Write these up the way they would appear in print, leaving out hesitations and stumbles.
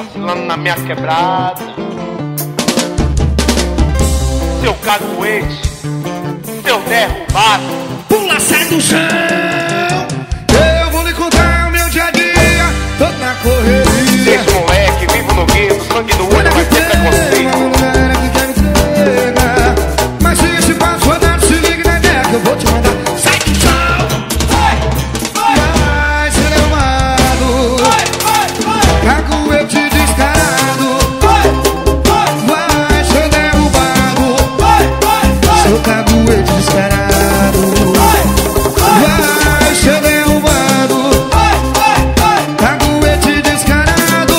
vacilando na minha quebrada. Seu caguete, seu derrubado, pula, sai do chão. Eu vou lhe contar o meu dia a dia, todo na correria. Esse moleque vivo no gueto, sangue do olho vai ter preconceito. Mas se esse passo rodar, se liga na ideia que eu vou te mandar. Sai do chão. Vai ser amado, caguete descarado. Vai ser derrubado, seu caguete descarado. Vai ser derrubado, caguete descarado.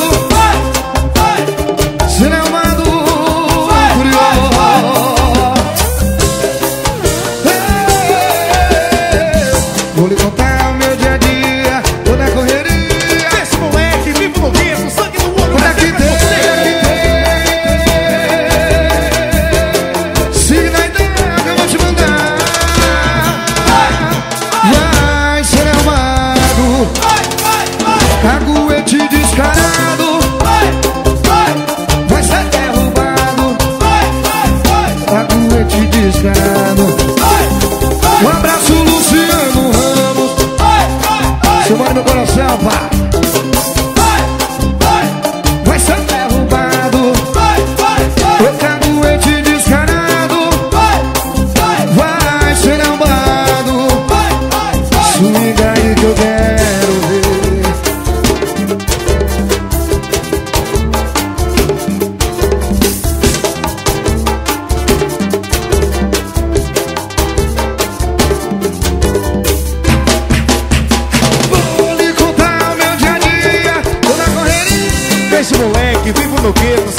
Ser amado, vou lhe contar o meu dia a dia, tô na correria. Esse moleque vivo no gueto, sangue no olho vai ter Se na ideia que eu vou te mandar. Vai ser amado, caguete descarado. Vai ser derrubado, caguete descarado. Um abraço, Luciano Ramos. Seu mano no coração, pá. Vai ser derrubado, o caguete descarado. Vai ser arrombado. Swinga aí que eu quero ver. Vou lhe contar o meu dia a dia, tô na correria. Esse moleque vivo no gueto,